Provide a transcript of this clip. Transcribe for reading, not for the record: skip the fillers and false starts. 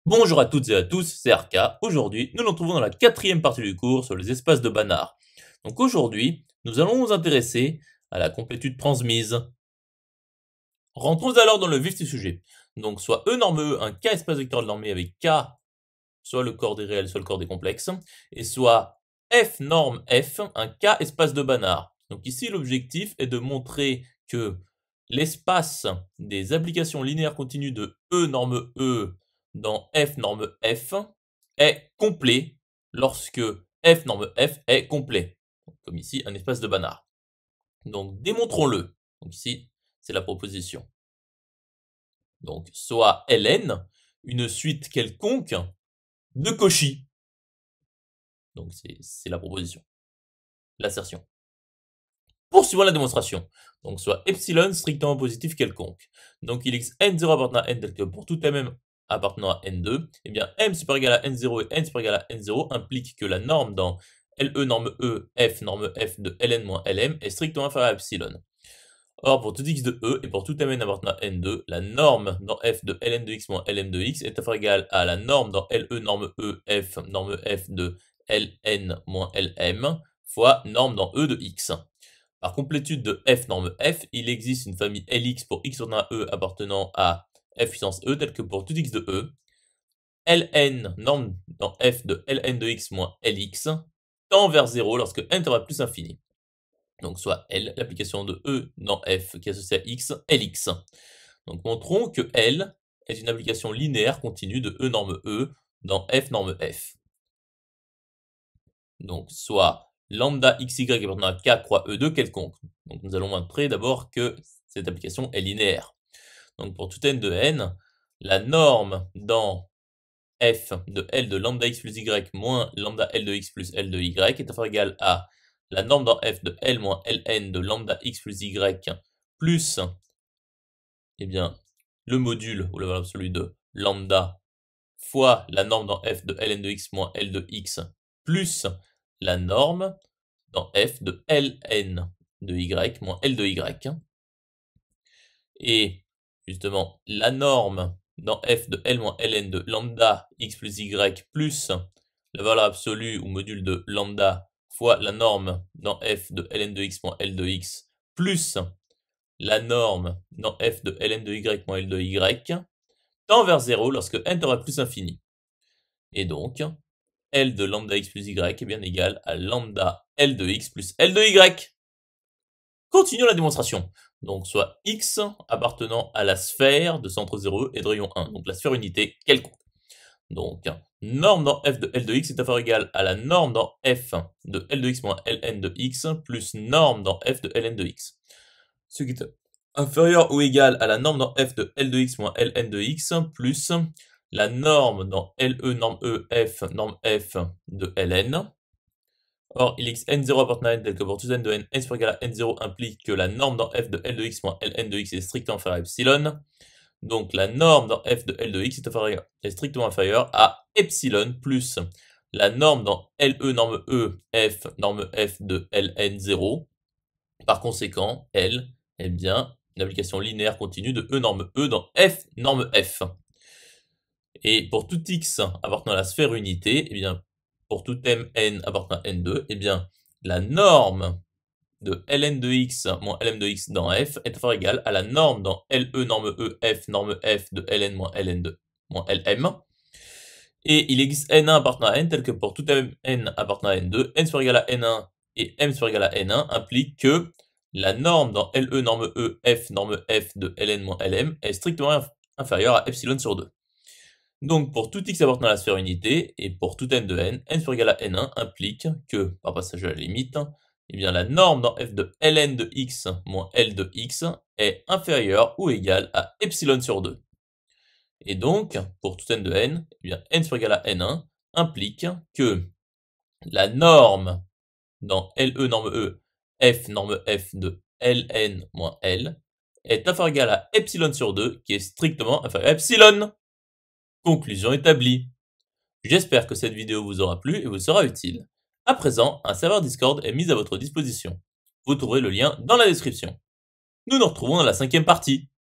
Bonjour à toutes et à tous, c'est Arca. Aujourd'hui, nous nous retrouvons dans la quatrième partie du cours sur les espaces de Banach. Donc aujourd'hui, nous allons nous intéresser à la complétude transmise. Rentrons alors dans le vif du sujet. Donc soit E norme E, un K espace vectoriel normé avec K, soit le corps des réels, soit le corps des complexes, et soit F norme F, un K espace de Banach. Donc ici, l'objectif est de montrer que l'espace des applications linéaires continues de E norme E dans F norme F est complet lorsque F norme F est complet. Comme ici, un espace de Banach. Donc démontrons-le. Donc ici, c'est la proposition. Donc soit Ln, une suite quelconque de Cauchy. Donc c'est la proposition, l'assertion. Poursuivons la démonstration. Donc soit epsilon strictement positif quelconque. Donc il existe n0 appartenant à n tel que pour tout m appartenant à n2, et bien m supérieur égal à n0 et n supérieur égal à n0 implique que la norme dans LE norme E, F norme F de Ln moins Lm est strictement inférieure à epsilon. Or, pour tout x de E et pour tout mn appartenant à n2, la norme dans f de Ln de x moins Lm de x est inférieure égale à la norme dans LE norme E, F norme F de Ln moins Lm fois norme dans E de x. Par complétude de f norme f, il existe une famille Lx pour x appartenant à E appartenant à f puissance E, telle que pour tout x de E, Ln norme dans f de Ln de x moins Lx tend vers 0 lorsque n tend à plus infini. Donc soit L, l'application de E dans f qui est associée à x, Lx. Donc montrons que L est une application linéaire continue de E norme E dans f norme f. Donc soit lambda xy appartenant à k croix E2 quelconque. Donc nous allons montrer d'abord que cette application est linéaire. Donc pour tout n de n, la norme dans f de L de lambda x plus y moins lambda L de x plus L de y est inférieure égale à la norme dans f de L moins Ln de lambda x plus y plus le module ou la valeur absolue de lambda fois la norme dans f de Ln de x moins L de x plus la norme dans f de Ln de y moins L de y. Et justement, la norme dans f de L moins Ln de lambda x plus y plus la valeur absolue ou module de lambda fois la norme dans f de Ln de x moins L de x plus la norme dans f de Ln de y moins L de y tend vers 0 lorsque n tend à plus infini. Et donc, L de lambda x plus y est bien égal à lambda L de x plus L de y. Continuons la démonstration. Donc soit x appartenant à la sphère de centre 0 et de rayon 1, donc la sphère unité quelconque. Donc norme dans f de L de x est inférieure égale à la norme dans f de L de x moins Ln de x plus norme dans f de Ln de x. Ce qui est inférieur ou égal à la norme dans f de L de x moins Ln de x plus la norme dans LE norme E f norme f de Ln. Or, il existe n0 appartenant à n tel que pour tout n de n, n supérieur égal à n0 implique que la norme dans f de L de x moins Ln de x est strictement inférieure à epsilon. Donc la norme dans f de L de x est strictement inférieure à epsilon plus la norme dans LE norme E f norme f de Ln0. Par conséquent, L est bien une application linéaire continue de E norme E dans f norme f. Et pour tout x appartenant à la sphère unité, eh bien, pour tout mn appartenant à n2, eh bien, la norme de Ln de x moins Lm de x dans f est inférieure égale à la norme dans LE norme E f norme f de Ln moins Ln2 moins Lm. Et il existe n1 appartenant à n tel que pour tout mn appartenant à n2, n supérieur égal à n1 et m supérieur égal à n1 implique que la norme dans LE norme E f norme f de Ln moins Lm est strictement inférieure à epsilon sur 2. Donc pour tout x appartenant à la sphère unité, et pour tout n de n, n supérieur égal à n1 implique que, par passage à la limite, eh bien la norme dans f de Ln de x moins L de x est inférieure ou égale à epsilon sur 2. Et donc, pour tout n de n, eh bien n supérieur égal à n1 implique que la norme dans LE norme E f norme f de Ln moins L est inférieure ou égale à epsilon sur 2, qui est strictement inférieure à epsilon. Conclusion établie. J'espère que cette vidéo vous aura plu et vous sera utile. À présent, un serveur Discord est mis à votre disposition. Vous trouverez le lien dans la description. Nous nous retrouvons dans la 5e partie.